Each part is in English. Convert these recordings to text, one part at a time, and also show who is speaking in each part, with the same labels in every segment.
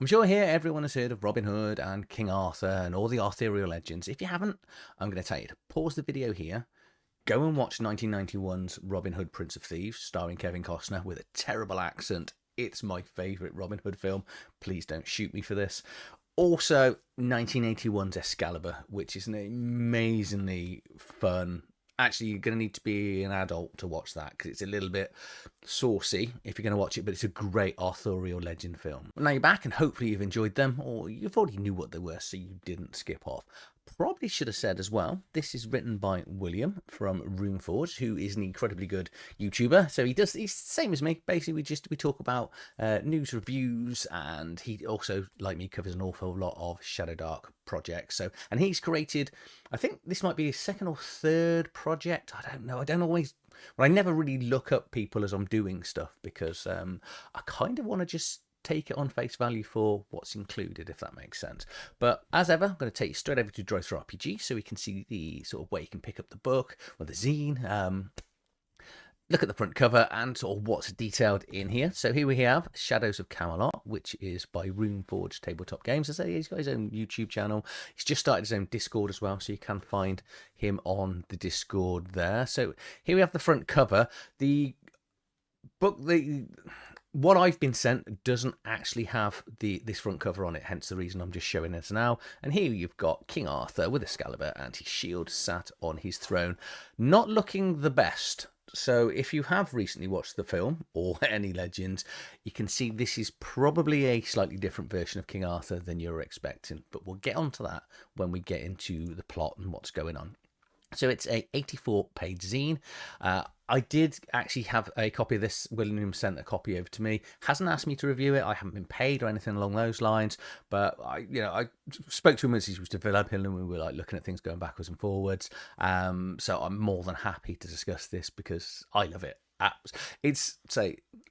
Speaker 1: I'm sure here everyone has heard of Robin Hood and King Arthur and all the Arthurian legends. If you haven't, I'm going to tell you to pause the video here, go and watch 1991's Robin Hood Prince of Thieves, starring Kevin Costner with a terrible accent. It's my favourite Robin Hood film. Please don't shoot me for this. Also, 1981's Excalibur, which is an amazingly fun. Actually, you're going to need to be an adult to watch that because it's a little bit saucy if you're going to watch it, but it's a great Arthurian legend film. Now you're back and hopefully you've enjoyed them, or you've already knew what they were so you didn't skip off. Probably should have said as well, this is written by William from Runeforge, who is an incredibly good YouTuber. So he's the same as me. Basically, we talk about news, reviews, and he also, like me, covers an awful lot of ShadowDark projects. So, and he's created, I think this might be his second or third project. I don't know. I don't always. Well, I never really look up people as I'm doing stuff because I kind of want to just take it on face value for what's included, if that makes sense. But as ever, I'm going to take you straight over to ShadowDark-RPG so we can see the sort of way you can pick up the book or the zine, look at the front cover and sort of what's detailed in here. So here we have Shadows of Camelot, which is by Runeforge Tabletop Games. As I say, he's got his own YouTube channel. He's just started his own Discord as well, so you can find him on the Discord there. So here we have the front cover. The book, what I've been sent doesn't actually have this front cover on it, hence the reason I'm just showing it now. And here you've got King Arthur with Excalibur and his shield sat on his throne, not looking the best. So if you have recently watched the film or any Legends, you can see this is probably a slightly different version of King Arthur than you're expecting. But we'll get onto that when we get into the plot and what's going on. So it's a 84-page zine. I did actually have a copy of this. William sent a copy over to me. Hasn't asked me to review it. I haven't been paid or anything along those lines. But I spoke to him as he was developing, and we were like looking at things going backwards and forwards. So I'm more than happy to discuss this because I love it. It's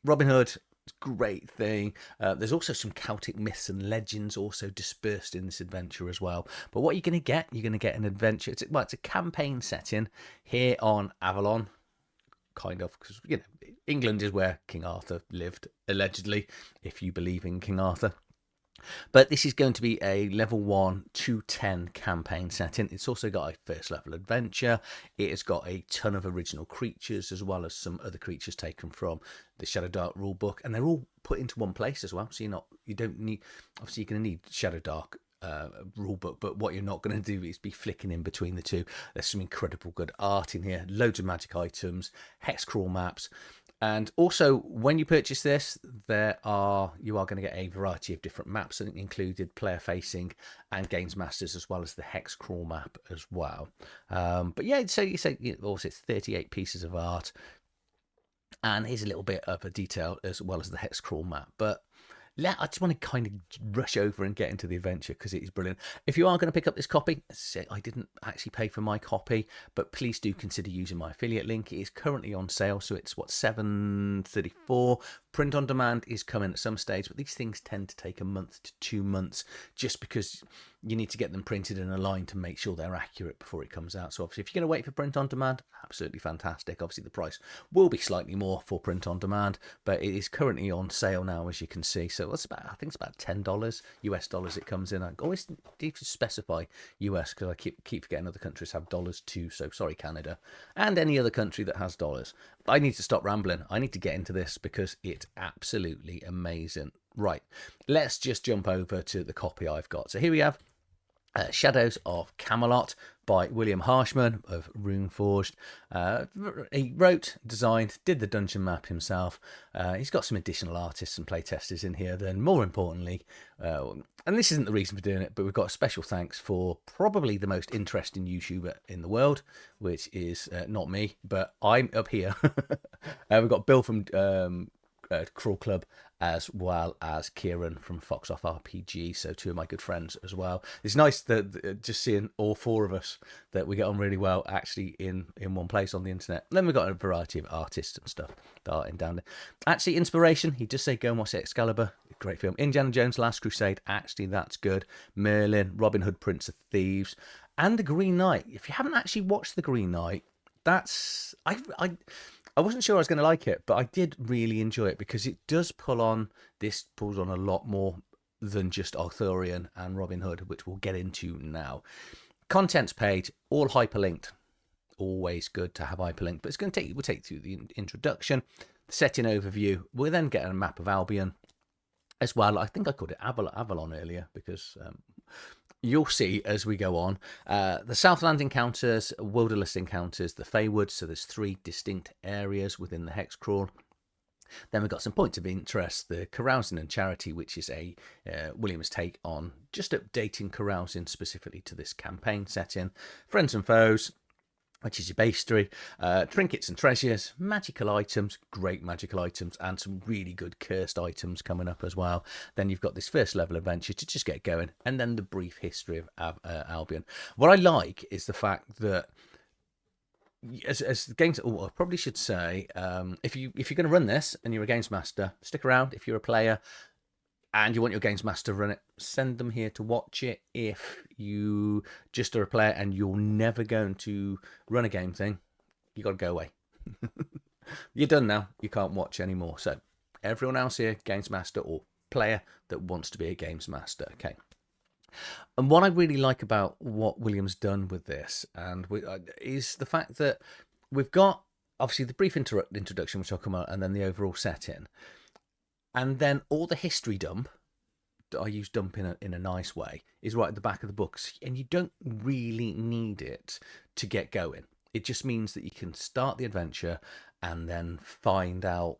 Speaker 1: Robin Hood. Great thing. There's also some Celtic myths and legends also dispersed in this adventure as well. But what you're going to get an adventure. It's a campaign setting here on Avalon, kind of, because England is where King Arthur lived, allegedly, if you believe in King Arthur. But this is going to be a level 1 to 10 campaign setting. It's also got a first level adventure. It has got a ton of original creatures as well as some other creatures taken from the ShadowDark rulebook, and they're all put into one place as well. So you don't need, obviously you're going to need ShadowDark rulebook, but what you're not going to do is be flicking in between the two. There's some incredible good art in here, loads of magic items, hex crawl maps. And also, when you purchase this, you are going to get a variety of different maps, included player-facing and games masters, as well as the hex crawl map as well. But yeah, so you say also it's 38 pieces of art, and here's a little bit of a detail as well as the hex crawl map. But I just want to kind of rush over and get into the adventure because it is brilliant. If you are going to pick up this copy, I didn't actually pay for my copy, but please do consider using my affiliate link. It is currently on sale, so it's $7.34. Print on demand is coming at some stage, but these things tend to take a month to 2 months just because you need to get them printed and aligned to make sure they're accurate before it comes out. So obviously, if you're going to wait for print on demand, absolutely fantastic. Obviously, the price will be slightly more for print on demand, but it is currently on sale now, as you can see. So I think it's about $10 US dollars it comes in. I always need to specify US because I keep forgetting other countries have dollars too. So sorry, Canada, and any other country that has dollars. I need to stop rambling. I need to get into this because it's absolutely amazing. Right, let's just jump over to the copy I've got. So here we have Shadows of Camelot by William Harshman of Runeforged. He wrote, designed, did the dungeon map himself. He's got some additional artists and playtesters in here. Then, more importantly, and this isn't the reason for doing it, but we've got a special thanks for probably the most interesting YouTuber in the world, which is not me, but I'm up here. We've got Bill from Crawl Club, as well as Kieran from Fox Off RPG, so two of my good friends as well. It's nice that just seeing all four of us that we get on really well actually in one place on the internet. And then we've got a variety of artists and stuff that are in down there. Actually, inspiration, he does say go and watch Excalibur, great film. Indiana Jones Last Crusade, actually that's good. Merlin, Robin Hood Prince of Thieves, and The Green Knight. If you haven't actually watched The Green Knight, that's I wasn't sure I was going to like it, but I did really enjoy it because it does pulls on a lot more than just Arthurian and Robin Hood, which we'll get into now. Contents page, all hyperlinked. Always good to have hyperlinked, but we'll take you through the introduction, the setting overview. We'll then get a map of Albion as well. I think I called it Avalon earlier because you'll see as we go on. The Southland encounters, Wilderness encounters, the Feywood. So there's 3 distinct areas within the hex crawl. Then we've got some points of interest, the carousing and charity, which is a Williams take on just updating carousing specifically to this campaign setting. Friends and foes, which is your bestiary, trinkets and treasures, magical items, great magical items, and some really good cursed items coming up as well. Then you've got this first level adventure to just get going, and then the brief history of Albion. What I like is the fact that as the games, I probably should say, if you're going to run this and you're a games master, stick around. If you're a player and you want your games master to run it, send them here to watch it. If you just are a player and you're never going to run a game thing, you got to go away. You're done now. You can't watch anymore. So everyone else here, games master or player that wants to be a games master. Okay. And what I really like about what William's done with this is the fact that we've got obviously the brief introduction, which I'll come out, and then the overall setting. And then all the history dump, I use dump in a nice way, is right at the back of the books. And you don't really need it to get going. It just means that you can start the adventure and then find out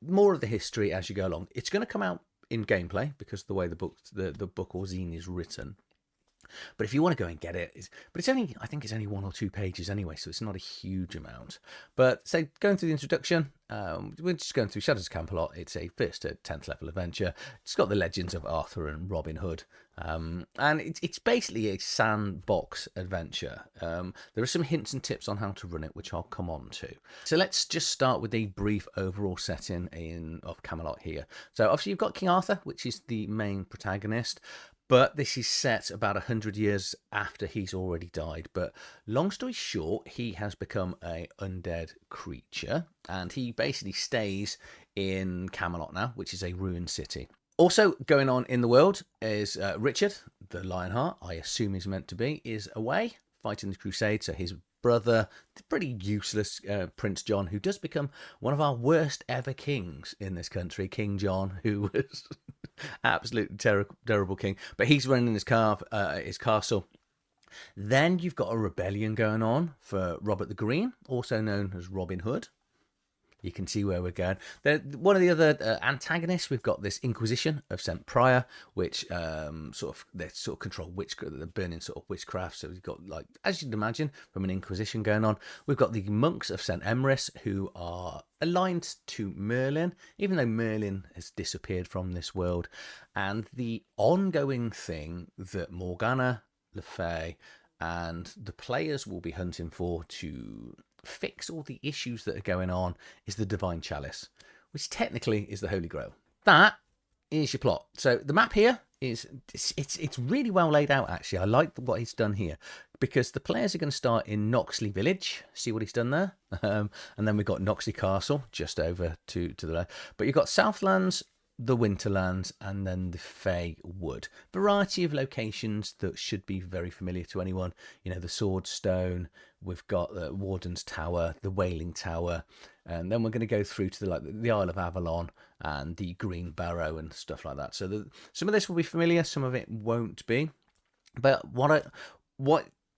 Speaker 1: more of the history as you go along. It's going to come out in gameplay because of the way the book or zine is written. But if you want to go and get it, I think it's only 1 or 2 pages anyway, so it's not a huge amount. But so going through the introduction, we're just going through Shadows of Camelot. It's a 1st to 10th level adventure. It's got the legends of Arthur and Robin Hood, and it's basically a sandbox adventure. There are some hints and tips on how to run it, which I'll come on to. So let's just start with a brief overall setting of Camelot here. So obviously you've got King Arthur, which is the main protagonist. But this is set about 100 years after he's already died. But long story short, he has become an undead creature. And he basically stays in Camelot now, which is a ruined city. Also going on in the world is Richard, the Lionheart, I assume he's meant to be, is away fighting the crusade. So his brother, the pretty useless Prince John, who does become one of our worst ever kings in this country, King John, who was absolutely terrible king, but he's running his castle. Then you've got a rebellion going on for Robert the Green, also known as Robin Hood. You can see where we're going. One of the other antagonists, we've got this Inquisition of St. Prior, which sort of control witchcraft, the burning sort of witchcraft. So we've got, like, as you'd imagine, from an Inquisition going on. We've got the monks of St. Emrys, who are aligned to Merlin, even though Merlin has disappeared from this world. And the ongoing thing that Morgana, Le Fay, and the players will be hunting for to fix all the issues that are going on is the Divine Chalice, which technically is the Holy Grail. That is your plot. So the map here is it's really well laid out, actually. I like what he's done here because the players are going to start in Noxley Village. See what he's done there? And then we've got Noxley Castle just over to the left. But you've got Southlands, the Winterlands, and then the Fey Wood. Variety of locations that should be very familiar to anyone. You know, the Sword Stone, we've got the Warden's Tower, the Wailing Tower, and then we're going to go through to the Isle of Avalon and the Green Barrow and stuff like that. So some of this will be familiar, some of it won't be. But what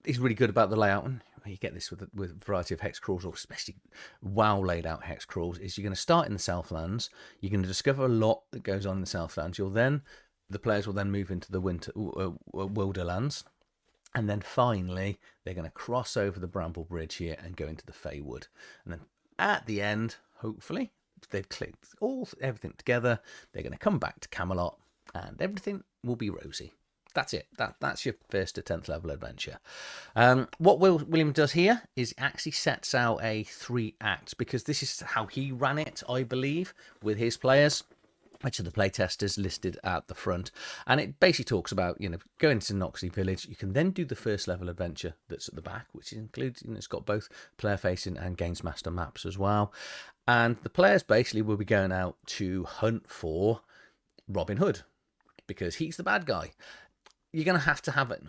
Speaker 1: is really good about the layout, and you get this with a variety of hex crawls, or especially well laid out hex crawls, is you're going to start in the Southlands. You're going to discover a lot that goes on in the Southlands. The players will then move into the Wilderlands, and then finally they're going to cross over the Bramble Bridge here and go into the Feywood. And then at the end, hopefully, if they've clicked everything together, they're going to come back to Camelot, and everything will be rosy. That's it. That's your 1st to 10th level adventure. What William does here is actually sets out a 3 acts, because this is how he ran it, I believe, with his players, which are the playtesters listed at the front. And it basically talks about, going to Noxley Village. You can then do the 1st level adventure that's at the back, which includes, it's got both player facing and games master maps as well. And the players basically will be going out to hunt for Robin Hood. because he's the bad guy. You're going to have it.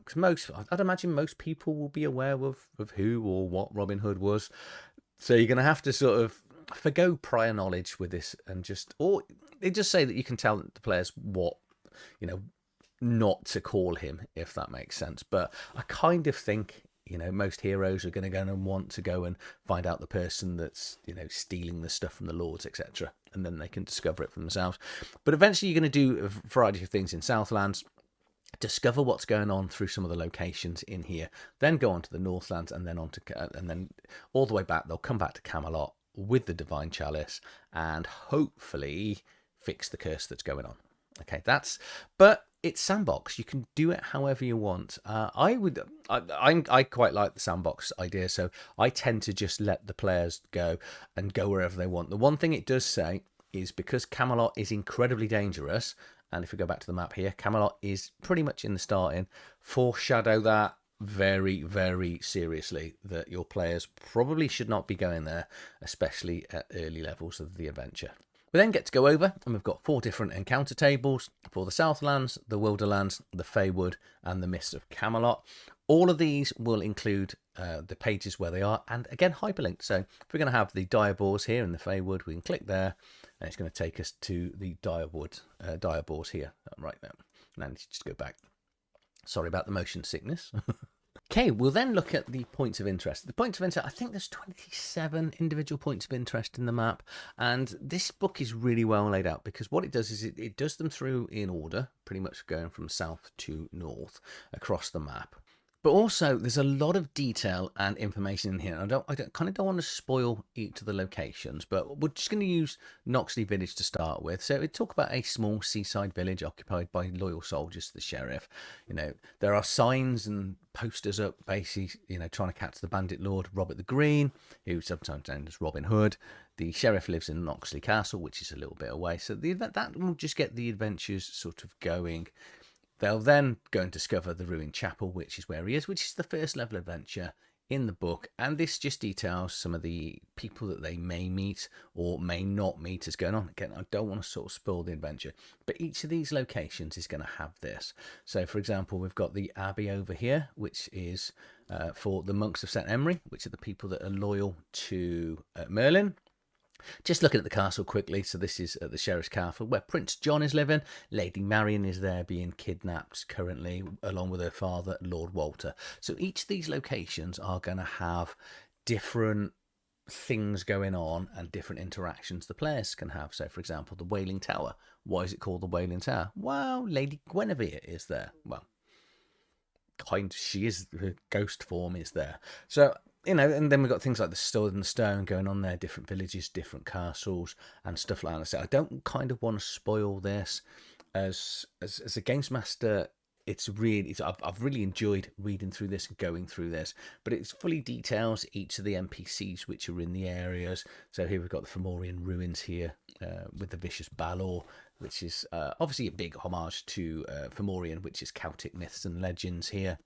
Speaker 1: Because I'd imagine most people will be aware of who or what Robin Hood was. So you're going to have to sort of forgo prior knowledge with this and or they just say that you can tell the players what, not to call him, if that makes sense. But I kind of think, most heroes are going to go and want to go and find out the person that's, stealing the stuff from the lords, etc. And then they can discover it for themselves. But eventually you're going to do a variety of things in Southlands, discover what's going on through some of the locations in here, then go on to the Northlands, and then and then all the way back. They'll come back to Camelot with the Divine Chalice and hopefully fix the curse that's going on. Okay, but it's sandbox. You can do it however you want. I quite like the sandbox idea, so I tend to just let the players go wherever they want. The one thing it does say is, because Camelot is incredibly dangerous, and if we go back to the map here, Camelot is pretty much in the starting, foreshadow that very, very seriously, that your players probably should not be going there, especially at early levels of the adventure. We then get to go over, and we've got 4 different encounter tables for the Southlands, the Wilderlands, the Feywood, and the Mists of Camelot. All of these will include the pages where they are, and again, hyperlinked. So if we're going to have the Direboars here in the Feywood, we can click there, and it's going to take us to the Direboars here, right there. And then just go back. Sorry about the motion sickness. Okay, we'll then look at the points of interest. The points of interest, I think there's 27 individual points of interest in the map, and this book is really well laid out, because what it does is it does them through in order, pretty much going from south to north across the map. But also, there's a lot of detail and information in here. I kind of don't want to spoil each of the locations, but we're just going to use Noxley Village to start with. So we talk about a small seaside village occupied by loyal soldiers to the sheriff. There are signs and posters up, basically, trying to catch the bandit lord Robert the Green, who sometimes known as Robin Hood. The sheriff lives in Noxley Castle, which is a little bit away. So that will just get the adventures sort of going. They'll then go and discover the ruined chapel, which is where he is, which is the first level adventure in the book. And this just details some of the people that they may meet or may not meet as going on. Again, I don't want to sort of spoil the adventure, but each of these locations is going to have this. So, for example, we've got the Abbey over here, which is for the monks of St. Emery, which are the people that are loyal to Merlin. Just looking at the castle quickly, so this is at the Sheriff's Castle, where Prince John is living. Lady Marion is there being kidnapped currently, along with her father, Lord Walter. So each of these locations are going to have different things going on and different interactions the players can have. So, for example, the Wailing Tower. Why is it called the Wailing Tower? Well, Lady Guinevere is there. Well, she is, her ghost form is there. So, and then we've got things like the Sword and the Stone going on there, different villages, different castles, and stuff like that. So I don't kind of want to spoil this. As a games master, I've really enjoyed reading through this and going through this, but it fully details each of the NPCs which are in the areas. So here we've got the Fomorian ruins here with the vicious Balor, which is obviously a big homage to Fomorian, which is Celtic myths and legends here.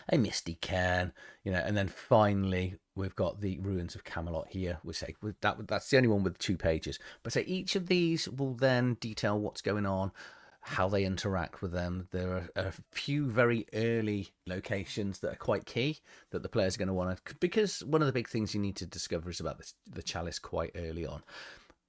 Speaker 1: A misty cairn, and then finally we've got the ruins of Camelot here. That's the only one with 2 pages. But so each of these will then detail what's going on, how they interact with them. There are a few very early locations that are quite key that the players are going to want to, because one of the big things you need to discover is about the chalice quite early on.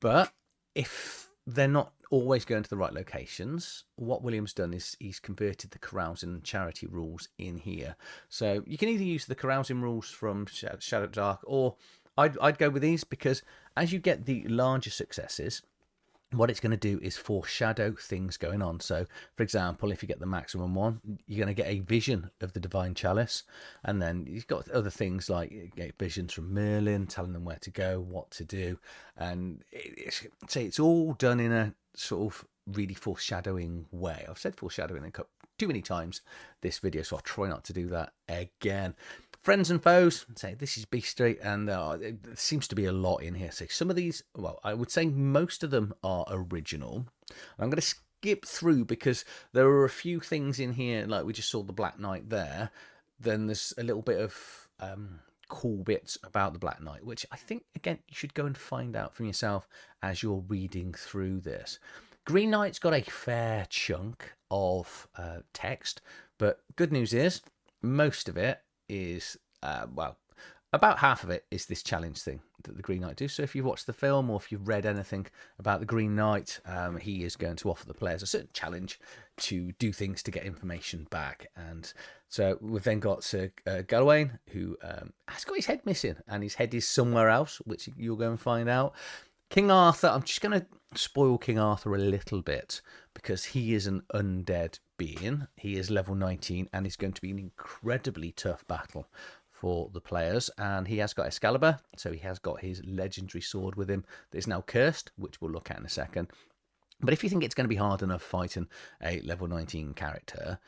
Speaker 1: But if they're not always going to the right locations, what William's done is he's converted the carousing and charity rules in here. So you can either use the carousing rules from ShadowDark, or I'd go with these, because as you get the larger successes, what it's going to do is foreshadow things going on. So, for example, if you get the maximum one, you're going to get a vision of the Divine Chalice. And then you've got other things like you get visions from Merlin, telling them where to go, what to do. And it's all done in a sort of really foreshadowing way. I've said foreshadowing too many times this video, so I'll try not to do that again. Friends and foes, say this is Beast Street, and there seems to be a lot in here. So some of these, well, I would say most of them are original. I'm going to skip through because there are a few things in here, like we just saw the Black Knight there. Then there's a little bit of cool bits about the Black Knight, which I think, again, you should go and find out for yourself as you're reading through this. Green Knight's got a fair chunk of text, but good news is most of it is, well, about half of it is this challenge thing that the Green Knight do. So if you've watched the film or if you've read anything about the Green Knight, he is going to offer the players a certain challenge to do things to get information back. And so we've then got Sir Gawain, who has got his head missing, and his head is somewhere else, which you'll go and find out. King Arthur, I'm just going to spoil King Arthur a little bit because he is an undead being. He is level 19 and it's going to be an incredibly tough battle for the players. And he has got Excalibur, so he has got his legendary sword with him that is now cursed, which we'll look at in a second. But if you think it's going to be hard enough fighting a level 19 character,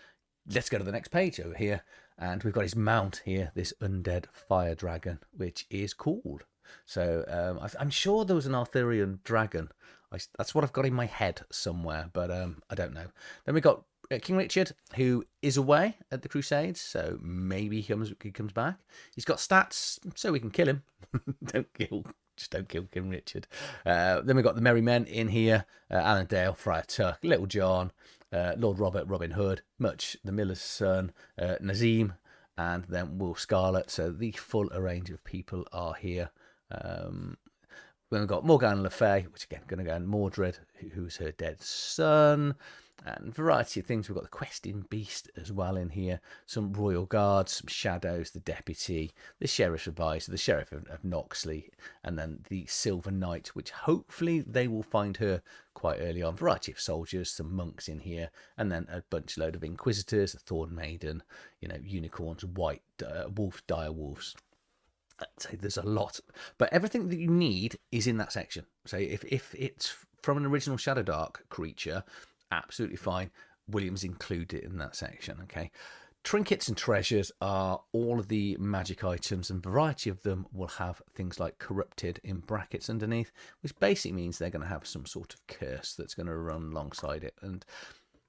Speaker 1: let's go to the next page over here. And we've got his mount here, this undead fire dragon, which is called. So I'm sure there was an Arthurian dragon. That's what I've got in my head somewhere, but I don't know. Then we've got King Richard, who is away at the Crusades, so maybe he comes back. He's got stats, so we can kill him. Just don't kill King Richard. Then we've got the Merry Men in here. Alan Dale, Friar Tuck, Little John, Lord Robert, Robin Hood, Much, the Miller's Son, Nazim, and then Will Scarlet. So the full range of people are here. Then we've got Morgana Le Fay, which again going to go on Mordred, who's her dead son, and a variety of things. We've got the Questing Beast as well in here, some Royal Guards, some Shadows, the Deputy, the Sheriff's Advisor, the Sheriff of Noxley, and then the Silver Knight, which hopefully they will find her quite early on. Variety of soldiers, some monks in here, and then a load of Inquisitors, the Thorn Maiden, unicorns, white wolves, dire wolves. I'd say there's a lot, but everything that you need is in that section. So if it's from an original ShadowDark creature, absolutely fine. Williams included in that section. Okay, trinkets and treasures are all of the magic items, and variety of them will have things like corrupted in brackets underneath, which basically means they're going to have some sort of curse that's going to run alongside it. And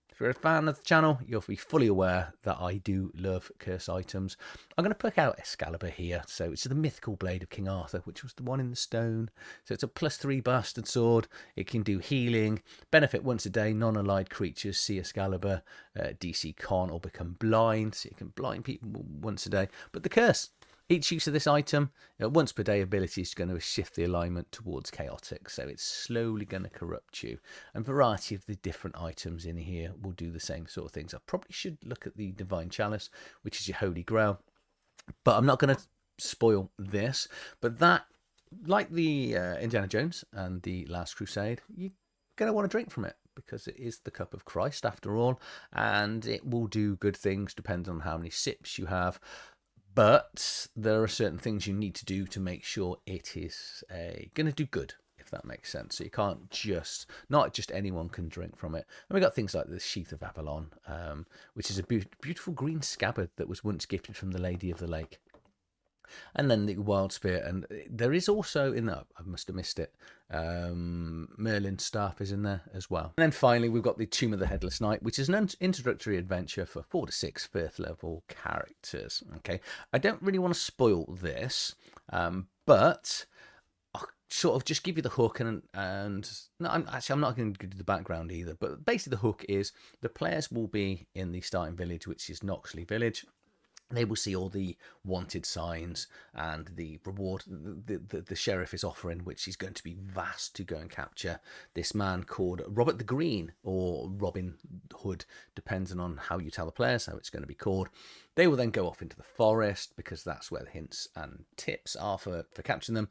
Speaker 1: if you're a fan of the channel, you'll be fully aware that I do love curse items. I'm going to pick out Excalibur here. So it's the mythical blade of King Arthur, which was the one in the stone. So it's a +3 bastard sword. It can do healing. Benefit once a day. Non-allied creatures see Excalibur. DC con or become blind. So you can blind people once a day. But the curse. Each use of this item, once per day ability, is going to shift the alignment towards chaotic. So it's slowly going to corrupt you. And variety of the different items in here will do the same sort of things. I probably should look at the Divine Chalice, which is your Holy Grail. But I'm not going to spoil this. But that, like the Indiana Jones and the Last Crusade, you're going to want to drink from it, because it is the cup of Christ after all. And it will do good things depending on how many sips you have. But there are certain things you need to do to make sure it is going to do good, if that makes sense. So you can't not just anyone can drink from it. And we've got things like the Sheath of Avalon, which is a beautiful green scabbard that was once gifted from the Lady of the Lake. And then the Wild Spear, and there is also in that, I must have missed it, Merlin's staff is in there as well. And then finally we've got the Tomb of the Headless Knight, which is an introductory adventure for 4 to 6 5th level characters. Okay, I don't really want to spoil this, but I'll sort of just give you the hook, and no, I'm not going to do the background either, but basically the hook is the players will be in the starting village, which is Noxley Village. They will see all the wanted signs and the reward the sheriff is offering, which is going to be vast, to go and capture this man called Robert the Green, or Robin Hood, depending on how you tell the players how it's going to be called. They will then go off into the forest, because that's where the hints and tips are for capturing them.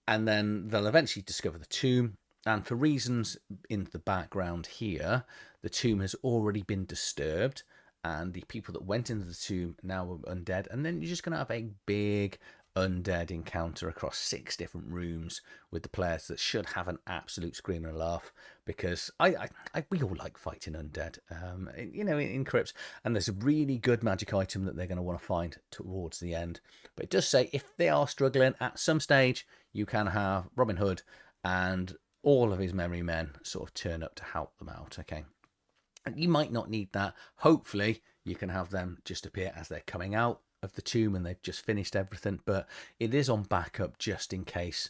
Speaker 1: And then they'll eventually discover the tomb. And for reasons in the background here, the tomb has already been disturbed, and the people that went into the tomb now are undead. And then you're just going to have a big undead encounter across 6 different rooms with the players that should have an absolute scream and a laugh, because we all like fighting undead, in crypts. And there's a really good magic item that they're going to want to find towards the end. But it does say if they are struggling at some stage, you can have Robin Hood and all of his merry men sort of turn up to help them out. Okay. And you might not need that. Hopefully, you can have them just appear as they're coming out of the tomb and they've just finished everything. But it is on backup just in case,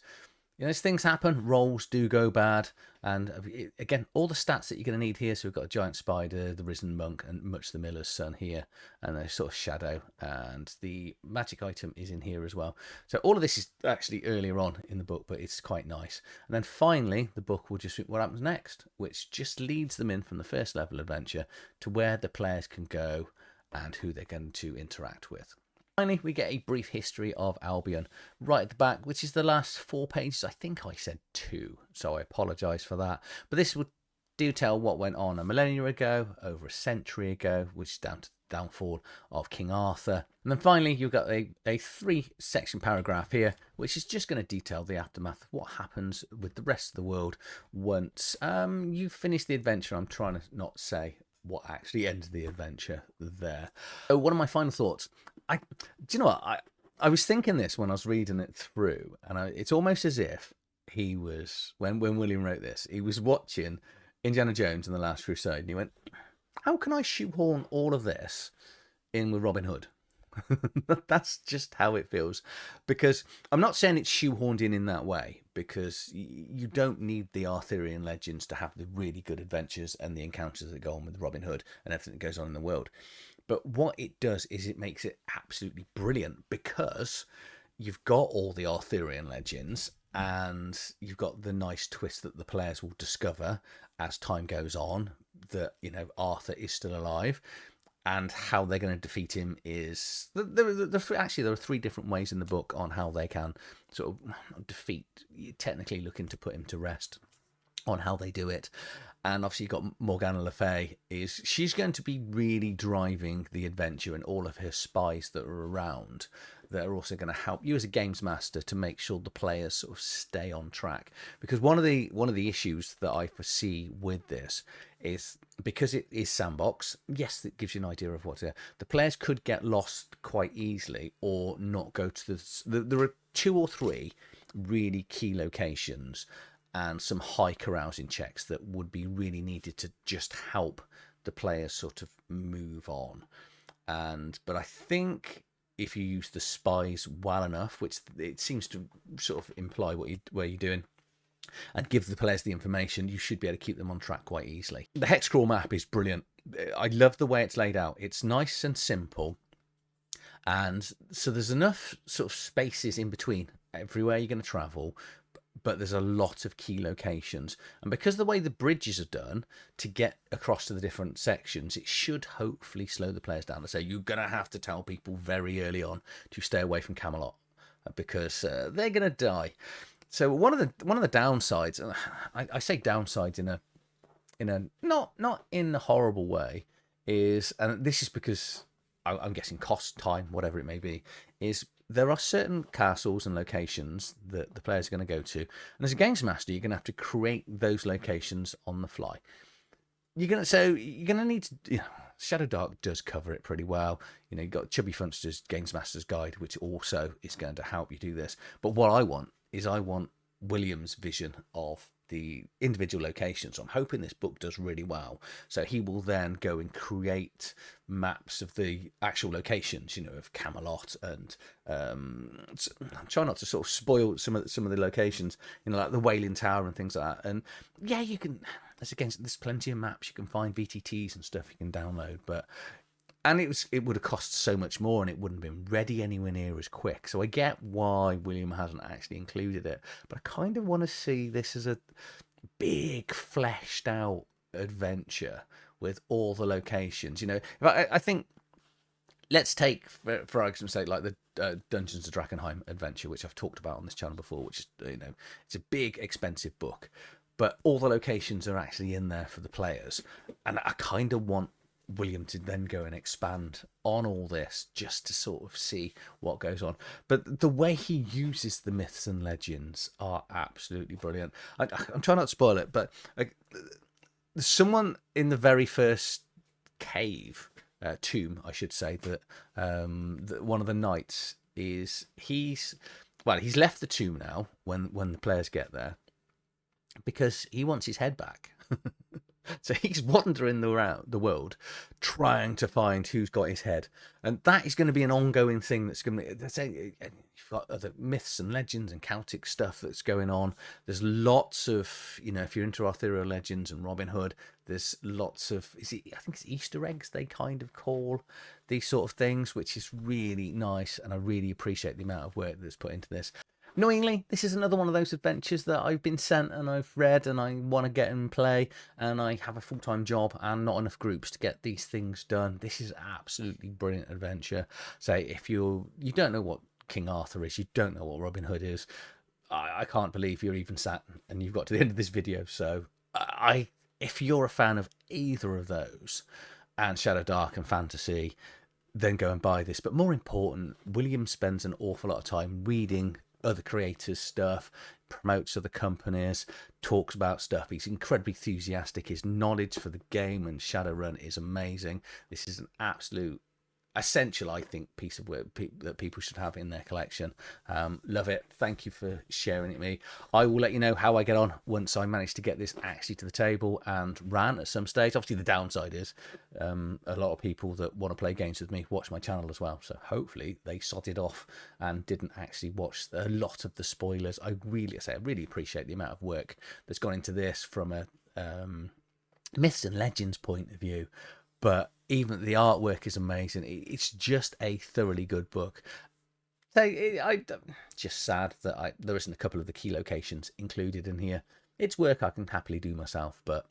Speaker 1: You know, as things happen, rolls do go bad. And again, all the stats that you're going to need here. So we've got a giant spider, the risen monk, and much the miller's son here, and a sort of shadow. And the magic item is in here as well. So all of this is actually earlier on in the book, but it's quite nice. And then finally, the book will just what happens next, which just leads them in from the first level adventure to where the players can go and who they're going to interact with. Finally, we get a brief history of Albion right at the back, which is the last 4 pages. I think I said 2, so I apologise for that. But this would do tell what went on a millennia ago, over a century ago, which is down to the downfall of King Arthur. And then finally, you've got a 3-section paragraph here, which is just going to detail the aftermath of what happens with the rest of the world once you finish the adventure. I'm trying to not say what actually ends the adventure there. So one of my final thoughts. Do you know what? I was thinking this when I was reading it through, and it's almost as if he was, when William wrote this, he was watching Indiana Jones and the Last Crusade, and he went, how can I shoehorn all of this in with Robin Hood? That's just how it feels. Because I'm not saying it's shoehorned in that way, because you don't need the Arthurian legends to have the really good adventures and the encounters that go on with Robin Hood and everything that goes on in the world. But what it does is it makes it absolutely brilliant, because you've got all the Arthurian legends and you've got the nice twist that the players will discover as time goes on, that, you know, Arthur is still alive. And how they're going to defeat him is... Actually, there are 3 different ways in the book on how they can sort of defeat, technically looking to put him to rest, on how they do it. And obviously you've got Morgana Le Fay. She's going to be really driving the adventure, and all of her spies that are around that are also going to help you as a games master to make sure the players sort of stay on track. Because one of the issues that I foresee with this is, because it is sandbox, yes, it gives you an idea of what to do. The players could get lost quite easily or not go to there are 2 or 3 really key locations and some high carousing checks that would be really needed to just help the players sort of move on. But I think if you use the spies well enough, which it seems to sort of imply where you're doing, and give the players the information, you should be able to keep them on track quite easily. The hex crawl map is brilliant. I love the way it's laid out. It's nice and simple, and so there's enough sort of spaces in between everywhere you're going to travel, but there's a lot of key locations. And because the way the bridges are done to get across to the different sections, it should hopefully slow the players down to say, you're going to have to tell people very early on to stay away from Camelot, because they're going to die. So one of the downsides, I say downsides in a not in a horrible way, is, and this is because I'm guessing cost, time, whatever it may be, is there are certain castles and locations that the players are going to go to, and as a games master, you're going to have to create those locations on the fly. You're going to need to, you know, ShadowDark does cover it pretty well. You know, you've got Chubby Funster's Games Master's Guide, which also is going to help you do this. But what I want William's vision of the individual locations. So I'm hoping this book does really well. So he will then go and create maps of the actual locations, you know, of Camelot, and try not to sort of spoil some of the locations, you know, like the Wailing Tower and things like that. And yeah, you can, there's plenty of maps you can find, VTTs and stuff you can download, and it would have cost so much more, and it wouldn't have been ready anywhere near as quick. So I get why William hasn't actually included it, but I kind of want to see this as a big fleshed out adventure with all the locations. You know, I think, let's take for argument's sake, like the Dungeons of Drakkenheim adventure, which I've talked about on this channel before, which is, you know, it's a big expensive book, but all the locations are actually in there for the players, and I kind of want William to then go and expand on all this just to sort of see what goes on. But the way he uses the myths and legends are absolutely brilliant. I'm trying not to spoil it, but someone in the very first cave, tomb, I should say, that one of the knights he's left the tomb now when the players get there, because he wants his head back. So he's wandering around the world trying to find who's got his head. And that is going to be an ongoing thing that's going to be, you've got other myths and legends and Celtic stuff that's going on. There's lots of, if you're into Arthurian legends and Robin Hood, there's lots of, I think it's Easter eggs they kind of call these sort of things, which is really nice. And I really appreciate the amount of work that's put into this. Annoyingly, this is another one of those adventures that I've been sent and I've read and I want to get and play, and I have a full-time job and not enough groups to get these things done. This is absolutely brilliant adventure. So if you don't know what King Arthur is, you don't know what Robin Hood is, I can't believe you're even sat and you've got to the end of this video. So if you're a fan of either of those and Shadow Dark and fantasy, then go and buy this. But more important, William spends an awful lot of time reading other creators' stuff, promotes other companies, talks about stuff. He's incredibly enthusiastic. His knowledge for the game and Shadowrun is amazing. This is an absolute essential, I think, piece of work that people should have in their collection. Love it. Thank you for sharing it with me. I will let you know how I get on once I manage to get this actually to the table and ran at some stage. Obviously the downside is a lot of people that want to play games with me watch my channel as well, so hopefully they sodded off and didn't actually watch a lot of the spoilers. I really appreciate the amount of work that's gone into this from a myths and legends point of view, but even the artwork is amazing. It's just a thoroughly good book. So just sad that there isn't a couple of the key locations included in here. It's work I can happily do myself, but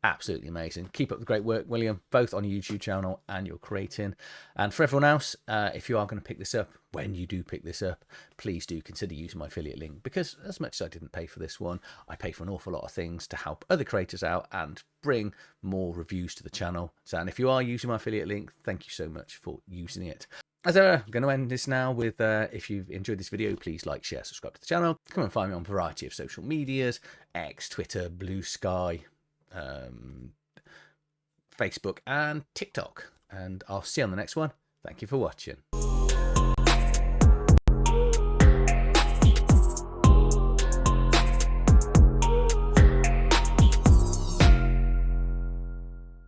Speaker 1: absolutely amazing. Keep up the great work, William, both on your YouTube channel and your creating. And for everyone else, if you are going to pick this up, when you do pick this up, please do consider using my affiliate link, because as much as I didn't pay for this one, I pay for an awful lot of things to help other creators out and bring more reviews to the channel. So, and if you are using my affiliate link, thank you so much for using it. As ever, I'm going to end this now with, if you've enjoyed this video, please like, share, subscribe to the channel. Come and find me on a variety of social medias, X, Twitter, Blue Sky, Facebook and TikTok, and I'll see you on the next one. Thank you for watching.